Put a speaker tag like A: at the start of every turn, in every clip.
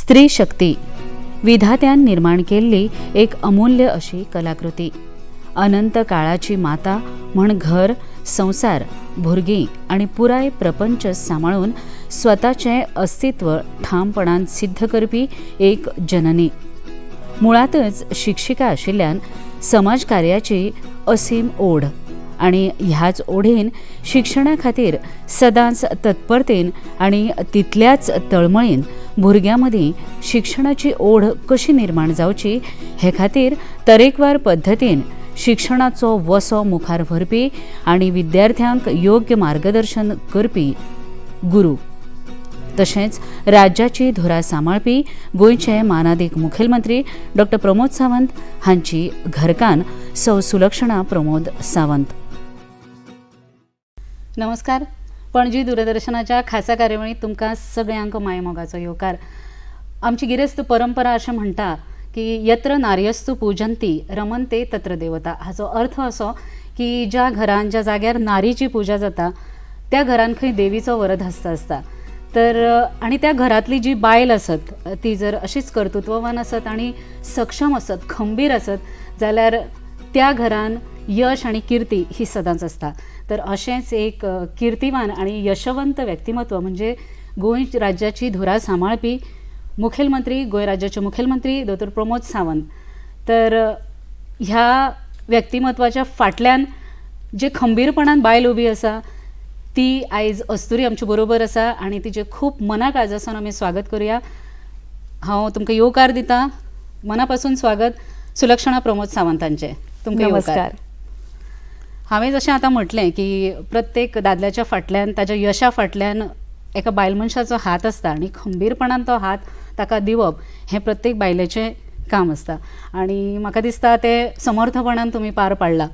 A: स्त्री शक्ती विधात्यान निर्माण केल्ली एक अमूल्य अशी कलाकृती. अनंत काळाची माता म्हण घर, संसार, भुरगीं आणि पुराय प्रपंच सांभाळून स्वताचें अस्तित्व ठामपणान सिद्ध करपी एक जननी. मुळातच शिक्षिका आशिल्ल्यान समाजकार्याची असीम ओढ आणि ह्याच ओढीन शिक्षणा खातीर सदांच तत्परतेन आणि तितल्याच तळमळीन भुरग्यां मदीं शिक्षणाची ओढ कशी निर्माण जावची हे खातीर तरेकवार पद्धतीन शिक्षणाचो वसो मुखार व्हरपी आणि विद्यार्थ्यांक योग्य मार्गदर्शन करपी गुरू, तशेंच राज्याची धुरा सांबाळपी गोंयचे मानादीक मुखेलमंत्री डॉ. प्रमोद सावंत हांची घरकान्न सौ सुलक्षणा प्रमोद सावंत. नमस्कार. पणजी दूरदर्शनाच्या खासा कार्यावळीत तुमकां सगळ्यांक मायमोगाचो येवकार. आमची गिरेस्त परंपरा अशें म्हणटा की यत्र नार्यस्तु पूजन्ति रमन्ते तत्र देवता. हाचो अर्थ असो की ज्या घरान, ज्या जाग्यार नारीची पूजा जाता त्या घरान खंय देवीचो वरदहस्त आसता. तर आणि त्या घरातली जी बायल आसत ती जर अशीच कर्तृत्ववान आसत आणि सक्षम आसत, खंबीर आसत जाल्यार त्या घरान यश आणि कीर्ती ही सदांच आसता. तर अशेंच एक कीर्तिवान आणि यशवंत व्यक्तिमत्व म्हणजे गोंय राज्याची धुरा सांबाळपी मुखेलमंत्री, गोंय राज्याचे मुखेलमंत्री डॉ. प्रमोद सावंत. तर ह्या व्यक्तिमत्वाच्या फाटल्यान जे खंबीरपणान बायल उबी आसा ती आयज अस्तुरी आमचे बरोबर आसा आणि तिचे खूप मना काळजासान आमी स्वागत करूया. हांव तुमकां येवकार दिता. मनापासून स्वागत सुलक्षणा प्रमोद सावंतांचे. तुमकां नमस्कार. हांवें जशें आतां म्हटलें की प्रत्येक दादल्याच्या फाटल्यान, ताच्या यशा फाटल्यान एका बायल मनशाचो हात आसता आणि खंबीरपणान तो हात ताका दिवप हें प्रत्येक बायलेचें काम आसता. आणि म्हाका दिसता तें समर्थपणान तुमी पार पाडलां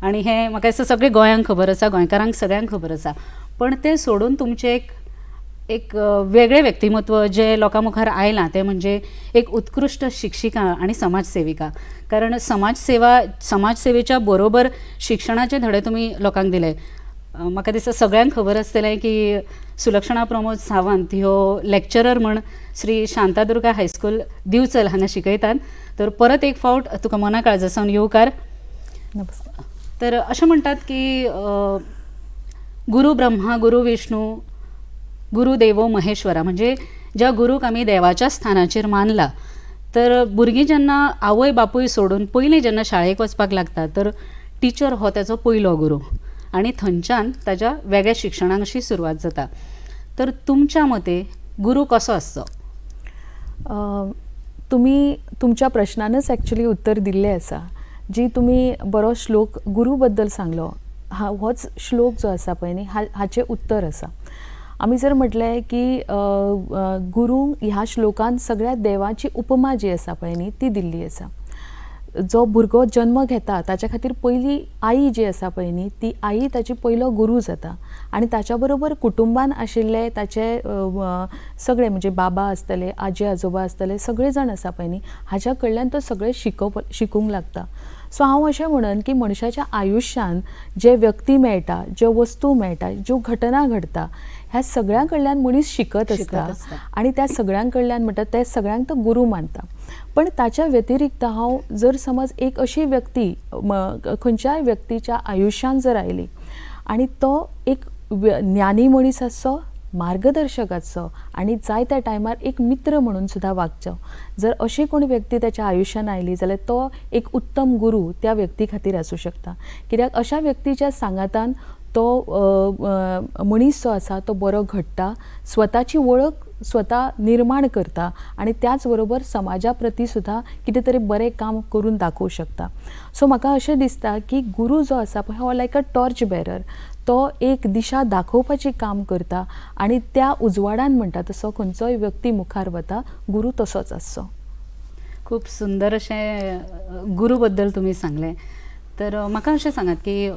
A: आणि हें म्हाका दिसता सगळे गोंयांक खबर आसा, गोंयकारांक सगळ्यांक खबर आसा. पण तें सोडून तुमचें एक वेगळें व्यक्तिमत्व जें लोकां मुखार आयलां तें म्हणजे एक उत्कृश्ट शिक्षिका आणि समाजसेविका. कारण समाजसेवेच्या बरोबर शिक्षणाचे धडे तुमी लोकांक दिले. म्हाका दिसता सगळ्यांक खबर आसतलें की सुलक्षणा प्रमोद सावंत ह्यो लेक्चरर म्हण श्री शांतादुर्गा हायस्कूल दिवचल हांगा शिकयतात. तर परत एक फावट तुका मना काळजासान येवकार.
B: नमस्कार.
A: तर अशें म्हणटात की गुरु ब्रह्मा, गुरु विष्णू, गुरु देवो महेश्वरा, म्हणजे ज्या गुरूक आमी देवाच्या स्थानाचेर मानला. तर भुरगीं जेन्ना आवय बापूय सोडून पयलीं जेन्ना शाळेक वचपाक लागता तर टिचर हो ताचो पयलो गुरू आणि थंयच्यान ताच्या वेगळ्या शिक्षणाक अशी सुरवात जाता. तर तुमच्या मते गुरू कसो आसचो?
B: तुम्ही तुमच्या प्रश्नानच ॲक्च्युली उत्तर दिल्लें आसा. जी तुमी बरो श्लोक गुरू बद्दल सांगलो, होच श्लोक जो आसा पळय न्ही हाचें उत्तर आसा. आमी जर म्हटलें की गुरू ह्या श्लोकान सगळ्या देवाची उपमा जी आसा पळय न्ही ती दिल्ली आसा. जो भुरगो जन्म घेता ताच्या खातीर पयली आई जी आसा पळय न्ही ती आई ताची पयलो गुरू जाता आणि ताच्या बरोबर कुटुंबान आशिल्ले ताचे सगळे म्हणजे बाबा आसतले, आजी आजोबा आसतले, सगळे जाण आसा पळय न्ही हाच्या कडल्यान तो सगळे शिकूंक लागता. सो हांव अशें म्हणन की मनशाच्या आयुश्यान जे व्यक्ती मेळटा, ज्यो वस्तू मेळटा, ज्यो घटना घडटा ह्या सगळ्यां कडल्यान मनीस शिकत आसता आणि त्या सगळ्यां कडल्यान म्हणटा ते सगळ्यांक तो गुरू मानता. पण ताच्या व्यतिरिक्त हांव जर समज एक अशी व्यक्ती खंयच्याय व्यक्तीच्या आयुश्यान जर आयली आणि तो एक ज्ञानी मनीस आसचो, मार्गदर्शक आसचो आणि जाय त्या टायमार एक मित्र म्हणून सुद्धा वागचो. जर अशी कोण व्यक्ती त्याच्या आयुश्यान आयली जाल्यार तो एक उत्तम गुरू त्या व्यक्ती खातीर आसूं शकता. कित्याक अशा व्यक्तीच्या सांगातान तो मनीस जो आसा तो बरो घडटा, स्वताची वळख स्वता निर्माण करता आणि त्याच बरोबर समाजा प्रती सुद्धा कितें तरी बरें काम करून दाखोवंक शकता. सो म्हाका अशें दिसता की गुरू जो आसा पळय हो लायक अ टॉर्च बेरर. तो एक दिशा दाखोवपाची काम करता आणि त्या उजवाडान म्हणटा तसो खंयचोय व्यक्ती मुखार वता गुरू तसोच आसचो.
A: खूप सुंदर अशें गुरू बद्दल तुमी सांगलें. तर म्हाका अशें सांगात की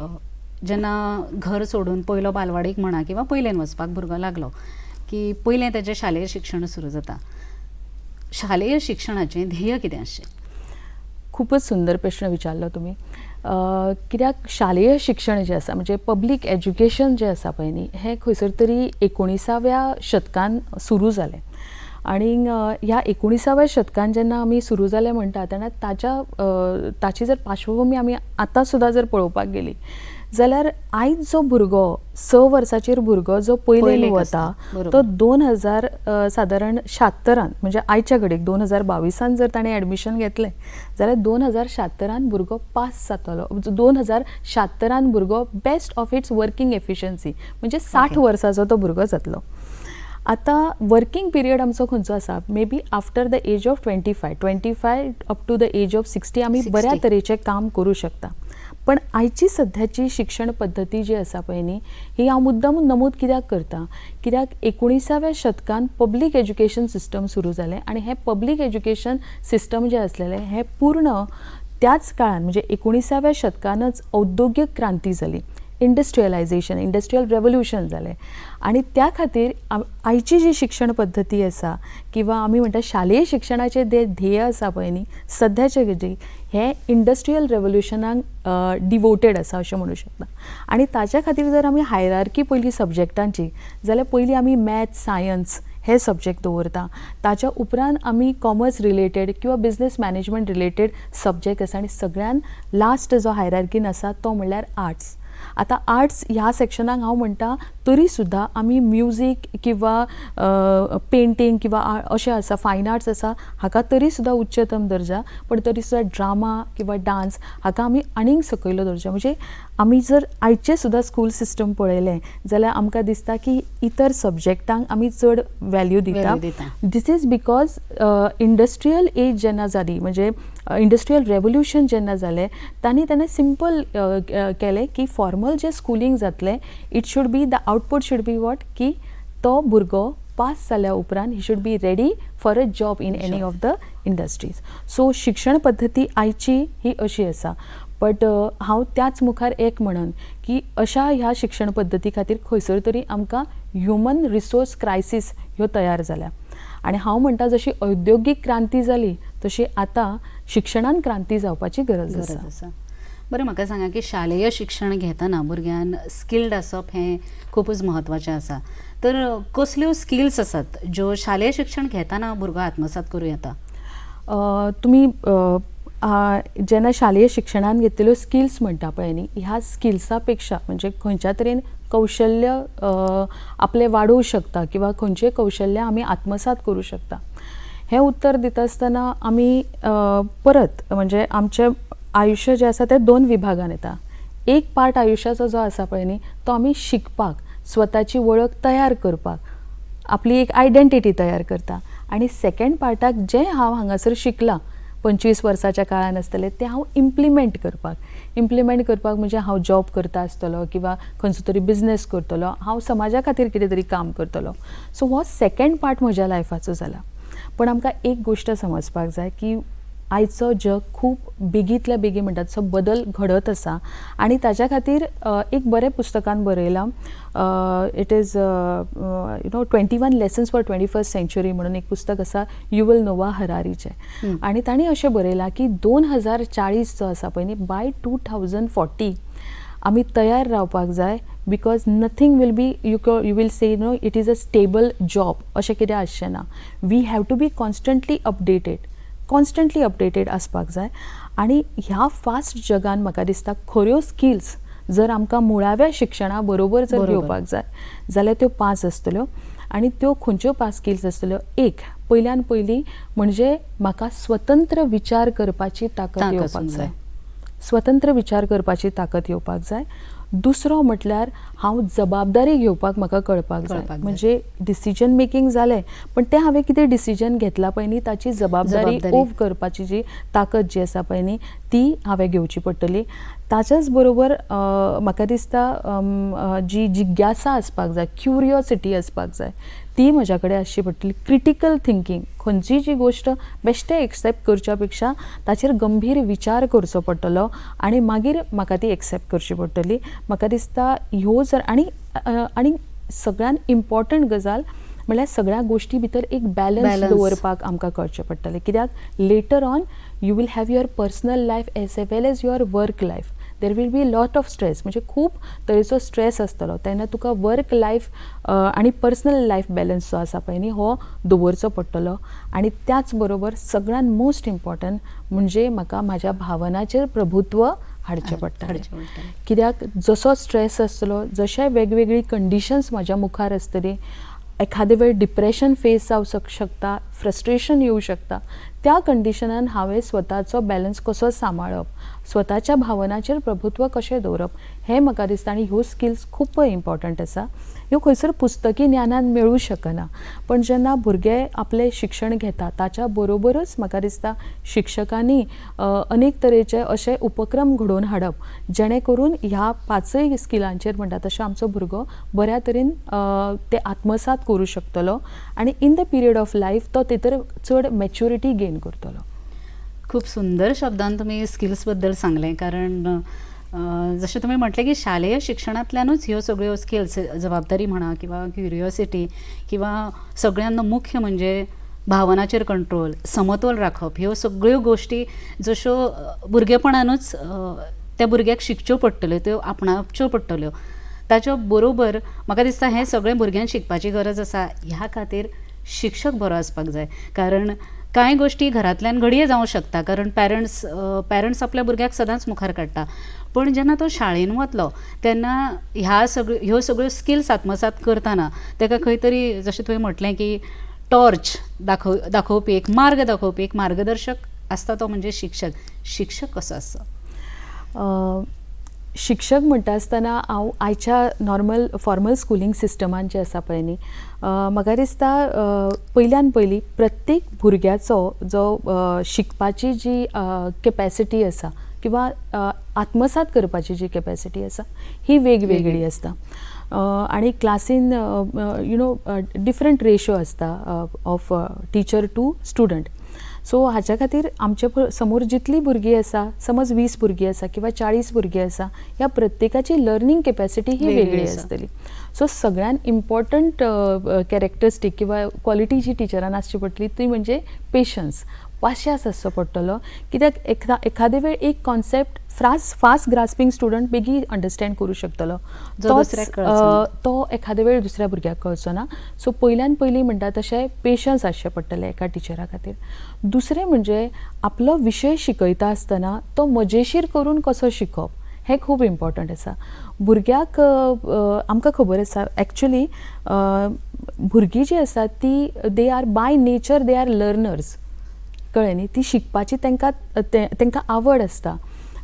A: जेन्ना घर सोडून पयलो बालवाडीक म्हणा किंवा पयलेन वचपाक भुरगो लागलो की पयलें तेजें शालेय शिक्षण सुरू जाता. शालेय शिक्षणाचें ध्येय कितें आसचें?
B: खूपच सुंदर प्रश्न विचारलो तुम्ही. कित्याक शालेय शिक्षण जे आसा म्हणजे पब्लीक एज्युकेशन जे आसा पळय न्ही हें खंयसर तरी 19व्या शतकान सुरू जालें आणि ह्या 19व्या शतकान जेन्ना आमी सुरू जाले म्हणटा तेन्ना ताची जर पार्श्वभूमी आमी आतां सुद्दां जर पळोवपाक गेली जाल्यार आयज जो भुरगो 6 वर्साचेर भुरगो जो पयलेक
A: पयलेक
B: वता
A: आसता, बरोबर.
B: तो 2000 सादारण 76 म्हणजे आयच्या घडीक 2022 जर ताणें एडमिशन घेतलें जाल्यार 2076 भुरगो पास जातलो. 2076 भुरगो best of its working efficiency म्हणजे 60 वर्साचो तो भुरगो जातलो. आतां वर्किंग पिरियड आमचो खंयचो आसा may be after the age of 25 up to the age of 60 आमी
A: 60.
B: बऱ्या तरेचें काम करूं शकता. पण आयची सध्याची शिक्षण पद्दती जी आसा पळय न्ही ही हांव मुद्दामून नमूद कित्याक करता कित्याक 19व्या शतकान पब्लीक एज्युकेशन सिस्टम सुरू जालें आनी हें पब्लीक एज्युकेशन सिस्टम जें आसलेलें हें पूर्ण त्याच काळान म्हणजे 19व्या शतकानच औद्योगिक क्रांती जाली, इंडस्ट्रियल रेवल्युशन जालें आनी त्या खातीर आयची जी शिक्षण पद्दती आसा किंवा आमी म्हणटा शालेय शिक्षणाचें ध्येय आसा पळय न्ही सध्याचे घडीक हें इंडस्ट्रियल रेवल्युशनाक डिवोटेड आसा अशें म्हणूं शकता. आनी ताच्या खातीर जर आमी हायरार्की पयली सब्जेक्टांची जाल्यार पयलीं आमी मॅथ्स सायन्स हे सब्जेक्ट दवरता, ताच्या उपरांत आमी कॉमर्स रिलेटेड किंवा बिझनेस मॅनेजमेंट रिलेटेड सब्जेक्ट आसा आनी सगळ्यान लास्ट जो हायरार्कीन आसा तो म्हणल्यार आर्ट्स. आतां आर्ट्स ह्या सेक्शनाक हांव म्हणटा तरी सुद्दां आमी म्युजीक किंवा पेंटींग किंवा अशें आसा फायन आर्ट्स आसा हाका तरी सुद्दां उच्चतम दर्जा, पण तरी सुद्दां ड्रामा किंवा डान्स हाका आमी आनीक सकयलो दर्जा. म्हणजे आमी जर आयचें सुद्दां स्कूल सिस्टम पळयलें जाल्यार आमकां दिसता की इतर सब्जेक्टांक आमी चड व्हॅल्यू दिता. This is because industrial age जेन्ना जाली म्हणजे इंडस्ट्रियल रेवल्युशन जेन्ना जालें तेन्ना सिंपल केलें की फॉर्मल जें स्कुलींग जातलें it should be the output should be what की तो भुरगो पास जाल्या उपरांत he should be ready for a job in any of the industries. So शिक्षण पद्दती आयची ही अशी आसा. बट हांव त्याच मुखार एक म्हणन की अशा ह्या शिक्षण पद्दती खातीर खंयसर तरी आमकां ह्युमन रिसोर्स क्रायसीस ह्यो तयार जाल्या आनी हांव म्हणटा जशी औद्योगिक क्रांती जाली तशी आतां शिक्षणान क्रांती जावपाची गरज आसा.
A: बरें, म्हाका सांगा की शालेय शिक्षण घेतना भुरग्यान स्किल्ड आसप हें खूबच म्हत्वाचें आसा. तर कसल्यो स्किल्स आसात ज्यो शालेय शिक्षण घेतना भुरगो आत्मसात करूं येता?
B: तुमी जेन्ना शालेय शिक्षणान घेतिल्ल्यो स्किल्स म्हणटा पळय न्ही ह्या स्किल्सा पेक्षा म्हणजे खंयच्या तरेन कौशल्य आपलें वाडोवंक शकता किंवा खंयचें कौशल्य आमी आत्मसात करूं शकता हें उत्तर दिता आसतना आमी परत म्हणजे आमचें आयुश्य जें आसा तें 2 विभागान येता. एक पार्ट आयुश्याचो जो आसा पळय न्ही तो आमी शिकपाक, स्वताची वळख तयार करपाक, आपली एक आयडेंटिटी तयार करता आनी सेकंड पार्टाक जें हांव हांगासर शिकलां 25 वर्साच्या काळान आसतलें तें हांव इम्प्लिमेंट करपाक म्हणजे हांव जॉब करता आसतलो किंवा खंयचो तरी बिझनेस करतलो, हांव समाजा खातीर कितें तरी काम करतलो. सो हो सेकंड पार्ट म्हज्या लायफाचो जाला. पण आमकां एक गोश्ट समजपाक जाय की आयचो जग खूब बेगींतल्या बेगीन म्हणटा तसो बदल घडत आसा आनी ताच्या खातीर एक बरें पुस्तकान बरयलां. It is 21 lessons for 21st century म्हणून एक पुस्तक आसा युवल नोवा हरारीचें आनी ताणें अशें बरयलां की 2040 जो आसा पळय न्ही बाय 2040 आमी तयार रावपाक जाय because nothing will be you will say it is a stable job अशें कितें आसचें ना. We have to be constantly updated आसपाक जाय आनी ह्या फास्ट जगान म्हाका दिसता खऱ्यो स्किल्स जर आमकां मुळाव्या शिक्षणा बरोबर जर घेवपाक जाय जाल्यार त्यो 5 आसतल्यो आनी त्यो खंयच्यो 5 स्किल्स आसतल्यो. एक पयल्यान पयली म्हणजे म्हाका स्वतंत्र विचार करपाची ताकद येवपाक जाय. दुसरो म्हटल्यार हांव जबाबदारी घेवपाक म्हाका कळपाक जाय. म्हणजे डिसिजन मेकींग जालें पण तें हांवें कितें डिसिजन घेतला पळय न्ही ताची जबाबदारी ओव करपाची जी ताकद जी आसा पळय न्ही ती हांवें घेवची पडटली. ताच्याच बरोबर म्हाका दिसता जी जिज्ञासा आसपाक जाय, क्युरियोसिटी आसपाक जाय ती म्हज्या कडेन आसची पडटली. क्रिटिकल थिंकींग खंयची जी गोश्ट बेश्टे एक्सेप्ट करच्या पेक्षा ताचेर गंभीर विचार करचो पडटलो आनी मागीर म्हाका ती एक्सेप्ट करची पडटली. म्हाका दिसता ह्यो जर आनी सगळ्यान इम्पॉर्टंट गजाल म्हळ्यार सगळ्या गोश्टी भितर एक बॅलन्स दवरपाक आमकां कळचें पडटलें. कित्याक later on you will have your personal life as well as your work life. There will be lot of stress, म्हणजे खूब तरेचो स्ट्रेस आसतलो, तेन्ना तुका वर्क लायफ आनी पर्सनल लायफ बॅलन्स जो आसा पळय न्ही हो दवरचो पडटलो. आनी त्याच बरोबर सगळ्यान मोस्ट इम्पॉर्टंट म्हणजे म्हाका म्हाज्या भावनाचेर प्रभुत्व हाडचें पडटलें. कित्याक जसो स्ट्रेस आसतलो, जशे वेगवेगळी कंडिशन्स म्हाज्या मुखार आसतली, एखादे वेळ डिप्रेशन फेस जावंक शकता, फ्रस्ट्रेशन येवं शकता, त्या कंडिशनान हांवें स्वताचो बॅलन्स कसो सांबाळप, स्वताच्या भावनाचेर प्रभुत्व कशें दवरप, हें म्हाका दिसता. आनी ह्यो स्किल्स खूब इम्पॉर्टंट आसा. ह्यो खंयसर पुस्तकी ज्ञानान मेळूं शकना, पण जेन्ना भुरगे आपलें शिक्षण घेता ताच्या बरोबरच म्हाका दिसता शिक्षकांनी अनेक तरेचे अशे उपक्रम घडोवन हाडप जेणे करून ह्या 5 स्किलांचेर म्हणटा तशें आमचो भुरगो बऱ्या तरेन ते आत्मसात करूं शकतलो आनी in the period of life तो तेतर चड मॅच्युरिटी गेन करतलो.
A: खूप सुंदर शब्दांत तुम्ही स्किल्सबद्दल सांगलें, कारण जशें तुमी म्हटलें की शालेय शिक्षणांतल्यानूच ह्यो सगळ्यो स्किल्स, जबाबदारी म्हणा किंवा क्युरियोसिटी किंवा सगळ्यांत मुख्य म्हणजे भावनाचेर कंट्रोल, समतोल राखप, ह्यो सगळ्यो गोश्टी जश्यो भुरगेपणानूच त्या भुरग्याक शिकच्यो पडटल्यो, त्यो आपणावच्यो पडटल्यो. ताच्या बरोबर म्हाका दिसता हें सगळें भुरग्यांक शिकपाची गरज आसा. ह्या खातीर शिक्षक बरो आसपाक जाय, कारण कांय गोश्टी घरांतल्यान घडये जावं शकता, कारण पॅरंट्स आपल्या भुरग्याक सदांच मुखार काडटा, पण जेन्ना तो शाळेन वतलो तेन्ना ह्यो सगळ्यो स्किल्स आत्मसात करतना ताका खंय तरी जशें तुवें म्हटलें की टॉर्च दाखोवपी, एक मार्ग दाखोवपी एक मार्गदर्शक आसता, तो म्हणजे शिक्षक. शिक्षक कसो आसता?
B: शिक्षक म्हणटा आसतना हांव आयच्या नॉर्मल फॉर्मल स्कुलींग सिस्टमान जे आसा पळय न्ही, म्हाका दिसता पयल्यान पयली प्रत्येक भुरग्याचो जो शिकपाची जी कॅपॅसिटी आसा किंवा आत्मसात करपाची जी कॅपॅसिटी आसा ही वेगवेगळी आसता. आनी क्लासीन डिफरंट रेशो आसता of teacher to student. So हाच्या खातीर आमचे समोर जितली भुरगीं आसा, समज 20 भुरगीं आसा किंवा 40 भुरगीं आसा, ह्या प्रत्येकाची लर्निंग कॅपॅसिटी ही वेगळी आसतली. सो सगळ्यान इम्पॉर्टंट कॅरेक्टरिस्टीक किंवा क्वॉलिटी जी टिचरान आसची पडटली ती म्हणजे पेशन्स, पाश्यास आसचो पडटलो. कित्याक एखादे वेळ एक कॉन्सेप्ट फास्ट ग्रास्पिंग स्टुडंट बेगी अंडरस्टँड करूं शकतलो, तो एखादे वेळ दुसऱ्या भुरग्याक कळचो ना. सो पयल्यान पयलीं म्हणटा तशें पेशन्स आसचें पडटलें एका टिचरा खातीर. दुसरें म्हणजे आपलो विशय शिकयता आसतना तो मजेशीर करून कसो शिकप हें खूब इम्पॉर्टंट आसा. भुरग्याक आमकां खबर आसा एक्चुली भुरगीं जीं आसात ती they are by nature they are learners, कळ्ळें न्ही. ती शिकपाची तांकां आवड आसता,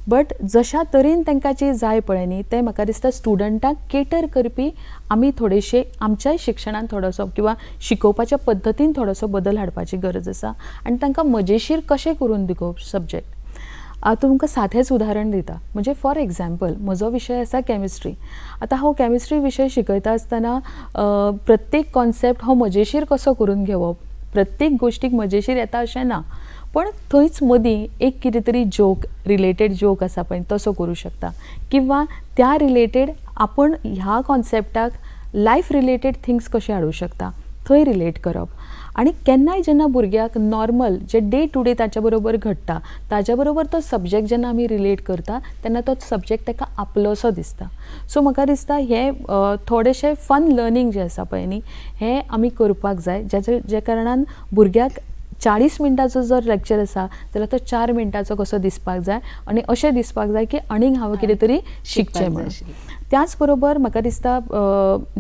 B: बट जशा तरेन तांकां जी जाय पळय न्ही तें म्हाका दिसता स्टुडंटाक केटर करपी आमी थोडेशे आमच्याय शिक्षणान थोडोसो किंवा शिकोवपाच्या पद्दतीन थोडोसो बदल हाडपाची गरज आसा आनी तांकां मजेशीर कशें करून दिवप सब्जेक्ट. तुमकां सादेंच उदाहरण दिता, म्हणजे फॉर एग्जाम्पल म्हजो विशय आसा कॅमिस्ट्री. आतां हांव कॅमिस्ट्री विशय शिकयता आसतना प्रत्येक कॉन्सेप्ट हो मजेशीर कसो करून घेवप, प्रत्येक गोश्टीक मजेशीर येता अशें ना, पण थंयच मदीं एक कितें तरी रिलेटेड जोक आसा पळय तसो करूं शकता, किंवा त्या रिलेटेड आपण ह्या कॉन्सेप्टाक लायफ रिलेटेड थिंग्स कशे हाडूं शकता, थंय रिलेट करप. आनी केन्नाय जेन्ना भुरग्याक नॉर्मल जे डे टू डे ताच्या बरोबर घडटा ताच्या बरोबर तो सब्जेक्ट जेन्ना आमी रिलेट करता तेन्ना तो सब्जेक्ट ताका आपलोसो दिसता. सो म्हाका दिसता हे थोडेशे फन लर्निंग जे आसा पळय न्ही हें आमी करपाक जाय, जे कारणान भुरग्याक 40 मिनटाचो जर लेक्चर आसा जाल्यार तो 4 मिनटाचो कसो दिसपाक जाय आनी अशें दिसपाक जाय की आनीक हांवें कितें तरी शिकचें म्हणून. त्याच बरोबर म्हाका दिसता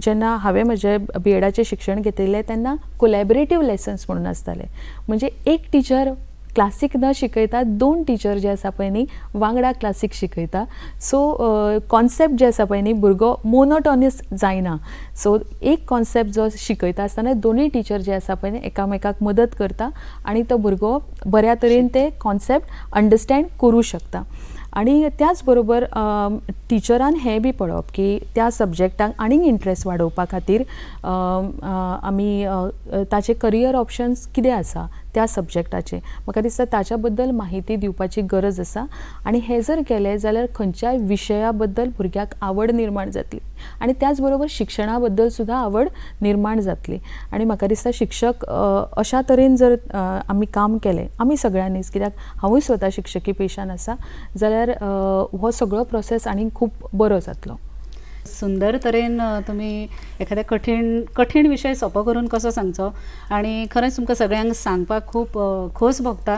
B: जेन्ना हांवें म्हजें BEdचें शिक्षण घेतिल्लें तेन्ना कोलॅबरेटीव लेसन्स म्हणून आसताले, म्हणजे एक टीचर क्लासीक न शिकयता, 2 टीचर जे आसा पळय न्ही वांगडा क्लासीक शिकयता. सो कॉन्सेप्ट जे आसा पळय न्ही भुरगो मोनोटॉनस जायना. सो एक कॉन्सेप्ट जो शिकयता आसतना दोनूय टीचर जे आसा पळय न्ही एकामेकाक मदत करता आनी तो भुरगो बऱ्या तरेन ते कॉन्सेप्ट अंडरस्टँड करूं शकता. आनी त्याच बरोबर टिचरान हें बी पळोवप की त्या सब्जेक्टाक आनीक इंट्रस्ट वाडोवपा खातीर आमी ताचे करियर ऑप्शन्स कितें आसा त्या सब्जेक्टाचे म्हाका दिसता ताच्या बद्दल माहिती दिवपाची गरज आसा आनी हें जर केलें जाल्यार खंयच्याय विशया बद्दल भुरग्याक आवड निर्माण जातली आनी त्याच बरोबर शिक्षणा बद्दल सुद्दां आवड निर्माण जातली आनी म्हाका दिसता शिक्षक अशा तरेन जर आमी काम केलें आमी सगळ्यांनीच कित्याक हांवूय स्वता शिक्षकी पेशान आसा जाल्यार हो सगळो प्रोसेस आनीक खूब बरो जातलो.
A: सुंदर तरेन तुम्ही एखाद्या कठीण विषय सोपो करून कसो सांगचो आणि खरंच तुमकां सगळ्यांक सांगपाक खूब खोस भोगता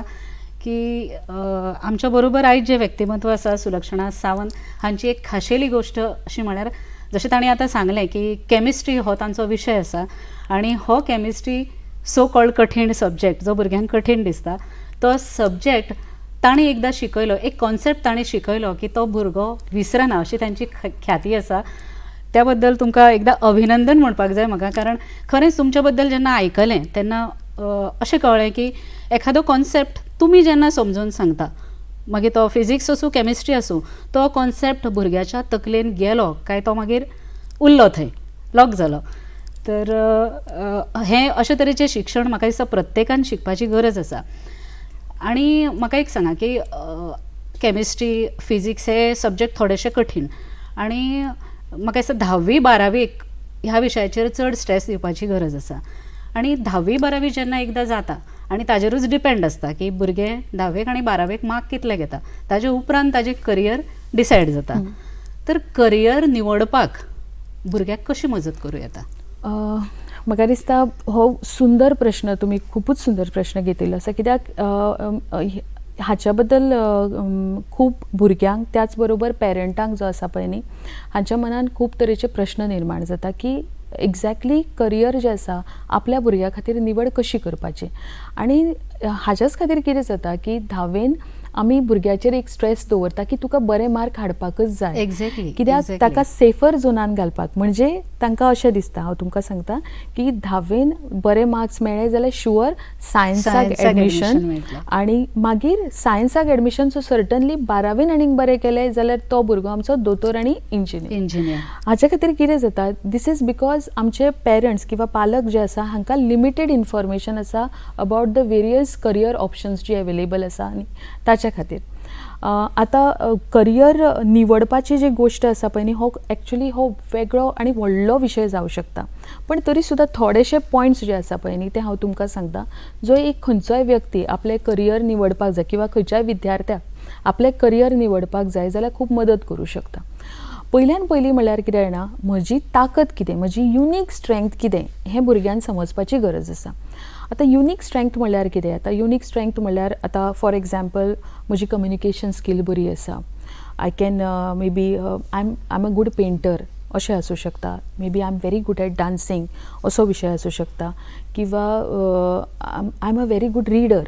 A: की आमच्या बरोबर आयज जे व्यक्तिमत्व आसा सुलक्षणा सावंत हांची एक खाशेली गोष्ट अशी म्हळ्यार जशें तांणी आतां सांगलें की केमिस्ट्री हो तांचो विशय आसा आनी हो केमिस्ट्री सो कॉल्ड कठीण सब्जेक्ट जो भुरग्यांक कठीण दिसता तो सब्जेक्ट ताणी एकदां शिकयलो एक कॉन्सेप्ट ताणी शिकयलो की तो भुरगो विसरना अशी तांची ख्याती आसा. त्या बद्दल तुमकां एकदां अभिनंदन म्हणपाक जाय म्हाका कारण खरेंच तुमच्या बद्दल जेन्ना आयकलें तेन्ना अशें कळ्ळें की एखादो कॉन्सेप्ट तुमी जेन्ना समजून सांगता मागीर तो फिजिक्स आसूं केमिस्ट्री आसूं तो कॉन्सेप्ट भुरग्याच्या तकलेन गेलो काय तो मागीर उरलो थंय लॉक जालो. तर हें अशे तरेचें शिक्षण म्हाका दिसता प्रत्येकान शिकपाची गरज आसा. आणि म्हाका एक सांगा की केमिस्ट्री फिजिक्स हे सब्जेक्ट थोडेशे कठीण आणि म्हाका दिसता 10वी 12वीक ह्या विशयाचेर चड स्ट्रेस दिवपाची गरज आसा आणि 10वी 12वी जेन्ना एकदां जाता आनी ताजेरूच डिपेंड आसता की भुरगें 10वेक आनी 12वेक मार्क कितले घेता ताजे उपरांत ताजें करियर डिसायड जाता. तर करियर निवडपाक भुरग्याक कशी मजत करूं येता?
B: म्हाका दिसता हो सुंदर प्रश्न तुमी खूबच सुंदर प्रश्न घेतिल्लो आसा कित्याक हाच्या बद्दल खूब भुरग्यांक त्याच बरोबर पेरंटांक जो आसा पळय न्ही हांच्या मनान खूब तरेचे प्रश्न निर्माण जाता की एक्झॅक्टली करियर जे आसा आपल्या भुरग्या खातीर निवड कशी करपाची आनी हाच्याच खातीर कितें जाता की 10वेन आमी भुरग्याचेर एक स्ट्रेस दवरता की तुका बरे मार्क हाडपाकच जाय
A: एक्झॅक्टली
B: कित्याक ताका सेफर झोनान घालपाक म्हणजे तांकां अशें दिसता हांव तुमकां सांगता की 10वेन बरे मार्क्स मेळ्ळे जाल्यार शुअर सायन्साक एडमिशन आनी मागीर सायन्साक एडमिशन सो सर्टनली 12वेन आनीक बरें केलें जाल्यार तो भुरगो आमचो दोतोर आनी इंजिनियर. हाच्या खातीर कितें जाता दिस इज बिकॉज आमचे पेरंट्स किंवा पालक जे आसा हांकां लिमिटेड इन्फॉर्मेशन आसा about the various career options जी अवेलेबल आसा आनी ताच्या खातीर आतां करियर निवडपाची जी गोश्ट आसा पळय न्ही हो एक्चुली हो वेगळो आनी व्हडलो विशय जावं शकता पण तरी सुद्दां थोडेशे पॉयंट्स जे आसा पळय न्ही ते हांव तुमकां सांगता जो एक खंयचोय व्यक्ती आपलें करियर निवडपाक जाय किंवा खंयच्याय विद्यार्थ्याक आपलें करियर निवडपाक जाय जाल्यार खूब मदत करूं शकता. पयल्यान पयलीं म्हळ्यार कितें जाणा म्हजी ताकद कितें म्हजी युनीक स्ट्रेंथ कितें हें भुरग्यांक समजपाची गरज आसा. आतां युनीक स्ट्रेंथ म्हणल्यार कितें आतां युनीक स्ट्रेंथ म्हणल्यार आतां फॉर एग्जाम्पल म्हजी कम्युनिकेशन स्कील बरी आसा I can may be I am a good painter अशें आसूं शकता may be I am very good at dancing असो विशय आसूं शकता किंवा I am a very good reader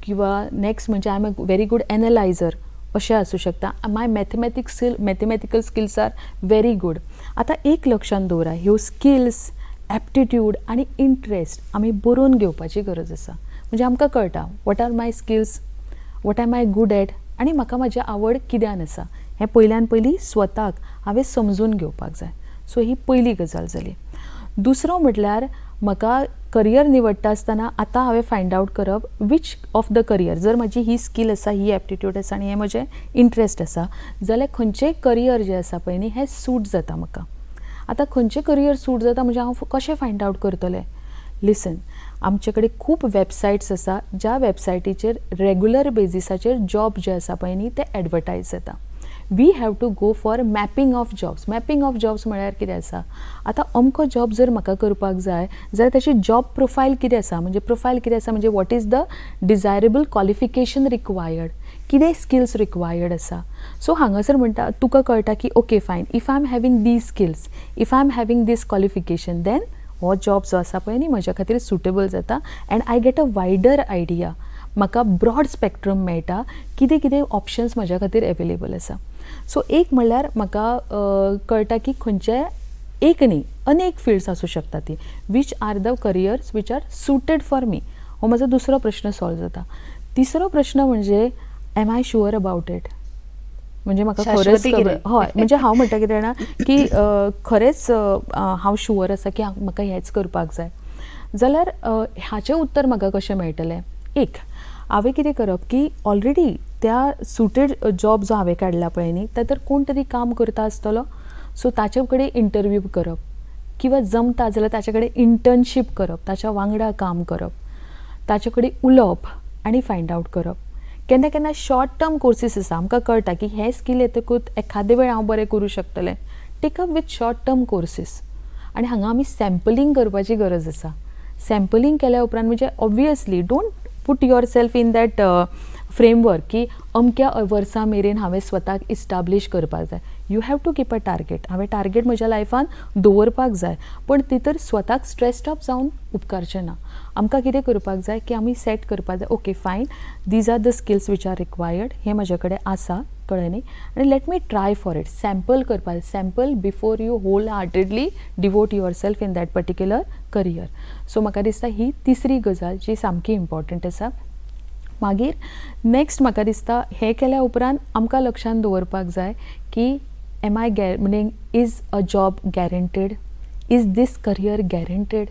B: किंवा नेक्स्ट म्हणजे I am a very good analyser अशें आसूं शकता. My mathematical skills are very good. आतां एक लक्षांत दवरा ह्यो स्किल्स एप्टिट्यूड आनी इंट्रस्ट आमी बरोवन घेवपाची गरज आसा म्हणजे आमकां कळटा what are my skills what I my good at आनी म्हाका म्हजी आवड कित्यान आसा हें पयल्यान पयलीं स्वताक हांवें समजून घेवपाक जाय. सो ही पयली गजाल जाली. दुसरो म्हटल्यार म्हाका करियर निवडटा आसतना आतां हांवें फायंड आवट करप वीच ऑफ द करियर जर म्हजी ही स्कील आसा ही एप्टिट्यूड आसा आनी हें म्हजें इंट्रस्ट आसा जाल्यार खंयचेंय करियर जें आसा पळय न्ही हें सूट जाता म्हाका. आतां खंयचें करियर सूट जाता म्हणजे हांव कशें फायंड आवट करतलें? लिसन आमचे कडेन खूब वेबसायट्स आसा ज्या वेबसायटीचेर रेगुलर बेजिसाचेर जॉब जे आसा पळय न्ही ते एडवर्टायज जाता. We have to go for mapping of jobs. Mapping of jobs म्हळ्यार कितें आसा आतां अमको जॉब जर म्हाका करपाक जाय जाल्यार ताची जॉब प्रोफायल कितें आसा म्हणजे what is the desirable qualification required कितें स्किल्स रिक्वायर्ड आसा. सो हांगासर म्हणटा तुका कळटा की okay fine if I am having these skills if I am having this qualification then हो जॉब जो आसा पळय न्ही म्हज्या खातीर सुटेबल जाता and I get a wider idea म्हाका ब्रॉड स्पेक्ट्रम मेळटा कितें कितें ऑप्शन्स म्हज्या खातीर एवेलेबल आसा. सो एक म्हणल्यार म्हाका कळटा की खंयचे एक न्ही अनेक फिल्ड्स आसूं शकता ती which are the careers which are suited for me. हो म्हजो दुसरो प्रश्न सॉल्व जाता. तिसरो प्रश्न म्हणजे am I sure about it म्हणजे म्हाका खरेंच हय म्हणजे हांव म्हणटा कितें जाणा की खरेंच हांव शुअर आसा की म्हाका हेंच करपाक जाय जाल्यार हाचें उत्तर म्हाका कशें मेळटलें. एक, हांवें कितें करप की ऑलरेडी त्या सुटेड जॉब जो हांवें काडला पळय न्ही तातूंत कोण तरी काम करता आसतलो, सो ताचे कडेन इंटरव्यू करप किंवा जमता जाल्यार ताचे कडेन इंटर्नशीप करप, ताच्या वांगडा काम करप, ताचे कडेन उलोवप आनी फायंड आवट करप. केन्ना केन्ना शॉर्ट टर्म कोर्सीस आसा, आमकां कळटा की हे स्कील येतकूत एखादे वेळ हांव बरें करूं शकतलें, take up with short term courses. आनी हांगा आमी सॅम्पलिंग करपाची गरज आसा. सॅम्पलिंग केल्या उपरांत म्हणजे obviously don't put yourself in that framework की अमक्या वर्सां मेरेन हांवें स्वताक इस्टाब्लीश करपाक जाय. You have to keep a target. हांवें टार्गेट म्हज्या लायफान दवरपाक जाय, पण भितर स्वताक स्ट्रेस्ड अप जावन उपकारचें ना. आमकां कितें करपाक जाय की आमी सेट करपाक जाय, okay fine, these are the skills which are required, हें म्हजे कडेन आसा, कळ्ळें न्ही, आनी let me try for it. Sample करपाक, sample before you wholeheartedly devote yourself in that particular career. So म्हाका दिसता ही तिसरी गजाल जी सामकी इम्पॉर्टंट आसा. मागीर नेक्स्ट म्हाका दिसता हें केल्या उपरांत आमकां लक्षांत दवरपाक जाय की एम आय म्हणजे is a job guaranteed, is this career guaranteed,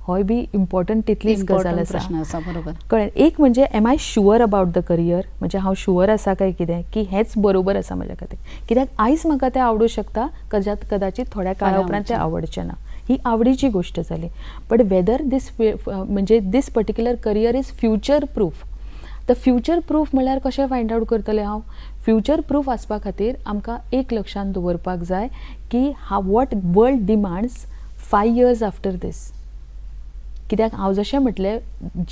B: होय बी इम्पॉर्टंट तितलीच गजाल आसा.
A: प्रश्न आसा, बरोबर.
B: कळ्ळें. एक म्हणजे am I sure about the career, म्हणजे हांव शुअर आसा काय कितें की हेंच बरोबर आसा म्हज्या खातीर. कित्याक आयज म्हाका तें आवडूं शकता, कदाचित थोड्या काळा उपरांत तें आवडचें ना. ही आवडीची गोश्ट जाली. बट वेदर दीस म्हणजे this particular career is future proof. The future proof म्हळ्यार कशें फायंड आवट करतलें हांव. फ्युचर प्रूफ आसपा खातीर आमकां एक लक्षांत दवरपाक जाय की what world demands 5 years after this. कित्याक हांव जशें म्हटलें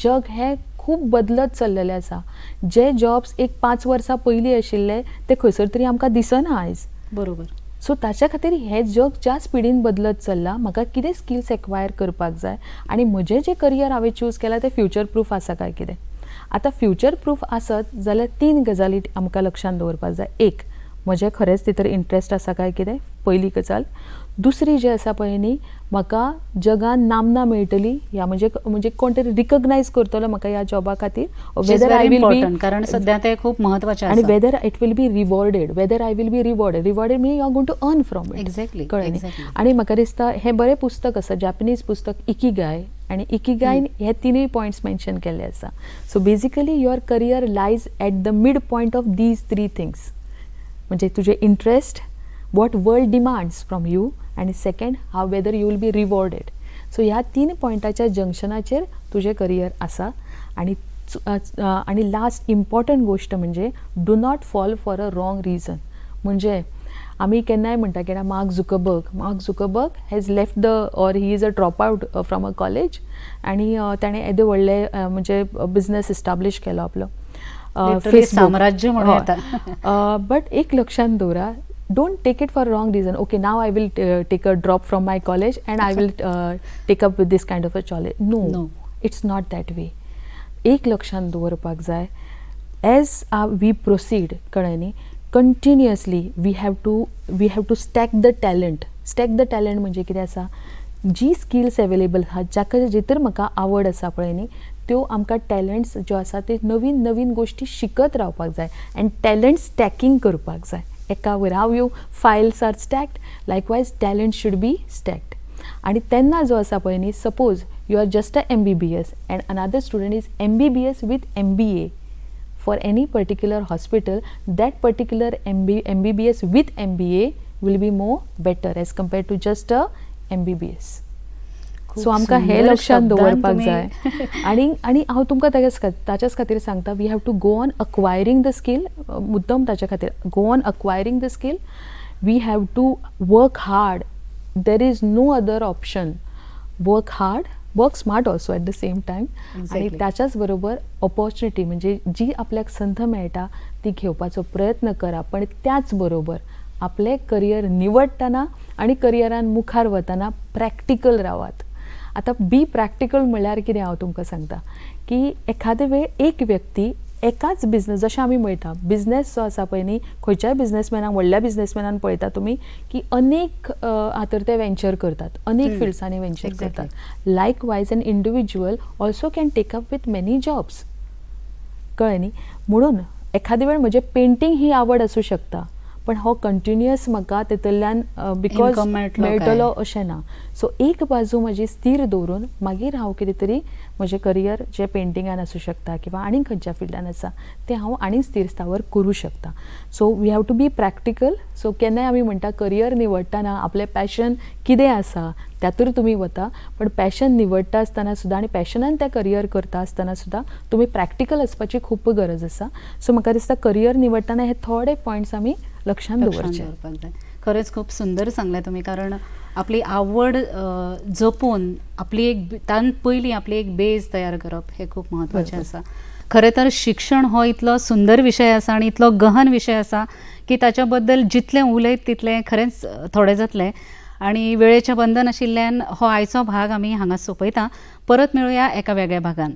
B: जग हें खूब बदलत चल्लेलें आसा. जे जॉब्स एक 5 वर्सां पयलीं आशिल्ले ते खंयसर तरी आमकां दिसना आयज.
A: बरोबर.
B: सो ताच्या खातीर हें जग ज्या स्पिडीन बदलत चल्लां, म्हाका कितें स्किल्स एक्वायर करपाक जाय आनी म्हजें जें करियर हांवें चूज केलां तें फ्युचर प्रूफ आसा काय कितें. आतां फ्युचर प्रूफ आसत जाल्यार 3 गजाली आमकां लक्षांत दवरपाक जाय. एक, म्हजें खरेंच भितर इंट्रस्ट आसा काय कितें, पयली गजाल. दुसरी जी आसा पळय न्ही, म्हाका जगान नामना मेळटली, ह्या म्हणजे कोण तरी रिकग्नायज करतलो म्हाका ह्या जॉबा खातीर, वेदर आय वील बी,
A: कारण सध्या ते खूप महत्वाचे
B: आनी
A: आसा.
B: Whether it will be rewarded, whether I will be rewarded. Rewarded म्हणजे you are going to earn from it.
A: Exactly.
B: कळ्ळें न्ही. आनी म्हाका दिसता हें बरें पुस्तक आसा, जॅपनीज पुस्तक इकिगाय, आनी इकिगायन हे 3 पॉयंट्स मेन्शन केल्ले आसा. So basically your career lies at the mid point of these 3 things. म्हणजे तुजे interest, what world demands from you, आनी second how whether you will be rewarded. So ह्या 3 पॉयंटाच्या जंक्शनाचेर तुजें करियर आसा. आनी लास्ट इम्पॉर्टंट गोश्ट म्हणजे do not fall for a wrong reason. म्हणजे आमी केन्नाय म्हणटा की Mark Zuckerberg has left or he is a drop out from a college, आनी ताणें येदे व्हडले म्हणजे बिझनस इस्टाब्लीश केलो आपलो,
A: साम्राज्य म्हणूं येता.
B: बट एक लक्षांत दवरा, don't take it for a wrong reason. Okay, now I will take a drop from my college and I will take up with this kind of a challenge. No, it's not that way. एक लक्षांत दवरपाक जाय, as we proceed, कळ्ळें न्ही, continuously we have to stack the talent. Stack the talent म्हणजे कितें आसा, जी skills available आहा, जाका जितर म्हाका आवड आसा पळय न्ही, त्यो आमकां टॅलंट्स ज्यो आसा ते नवीन नवीन गोश्टी शिकत रावपाक जाय आनी टॅलंट स्टॅकिंग करपाक जाय. एका वयर how you files are stacked, likewise talent should be stacked. आनी तेन्ना जो आसा पळय न्ही, suppose you are just a MBBS and another student is MBBS with MBA for any particular hospital, that particular MBBS with MBA will be more better as compared to just a MBBS. So आमकां हें लक्षांत दवरपाक जाय. आनी हांव तुमकां ताच्याच खातीर सांगता, we have to go on acquiring the skill. मुद्दम ताच्या खातीर go on acquiring the skill. We have to work hard. There is no other option. Work hard, work smart also at the same time. आनी ताच्याच बरोबर opportunity म्हणजे जी आपल्याक संद मेळटा ती घेवपाचो प्रयत्न करा, पण त्याच बरोबर आपलें करियर निवडटना आनी करियरान मुखार वतना प्रॅक्टिकल रावात. आतां बी प्रॅक्टिकल म्हळ्यार कितें हांव तुमकां सांगता की एखादे वेळ एक व्यक्ती एकाच बिझनस, जशें आमी म्हणटा बिझनस जो आसा पळय न्ही, खंयच्याय बिझनसमॅनाक, व्हडल्या बिझनसमॅनान पळयता तुमी की अनेक हातर ते वेंचर करतात, अनेक फिल्ड्सांनी वेंचर करतात. Likewise an individual also can take up with many jobs. कळ्ळें न्ही. म्हणून एखादे वेळ म्हजे पेंटींग ही आवड आसूं शकता, पण हो कंटिन्युअस म्हाका तेतूंतल्यान बिकॉज
A: Income मेळटलो काय?
B: मेळटलो अशें ना. सो एक बाजू म्हजी स्थिर दवरून मागीर हांव कितें तरी म्हजें करियर जें पेंटिंगान आसूं शकता किंवा आनीक खंयच्या फिल्डान आसा तें हांव आनीक स्थिर स्थावर करूं शकता. So we have to be practical. So केन्नाय आमी म्हणटा करियर निवडटाना आपलें पॅशन कितें आसा त्यातूर तुमी वता, पण पॅशन निवडटा आसतना सुद्दां आनी पॅशनान तें करियर करता आसतना सुद्दां तुमी प्रॅक्टिकल आसपाची खूब गरज आसा. सो म्हाका दिसता करियर निवडटाना हे थोडे पॉयंट्स आमी लक्षांत
A: लक्षात
B: दवरचे.
A: दवरपाक जाय. खरेंच खूप सुंदर सांगलें तुम्ही, कारण आपली आवड जपून आपली एक तान पयलीं आपली एक बेज तयार करप हे खूप महत्वाचें
B: बरोबर.
A: आसा. खरें तर शिक्षण हो इतलो सुंदर विशय आसा आनी इतलो गहन विशय आसा की ताच्या बद्दल जितलें उलयत तितलें खरेंच थोडें जातलें. आणि वेळेचें बंधन आशिल्ल्यान हो आयचो भाग आमी हांगा सोंपयता. परत मेळुया एका वेगळ्या भागान.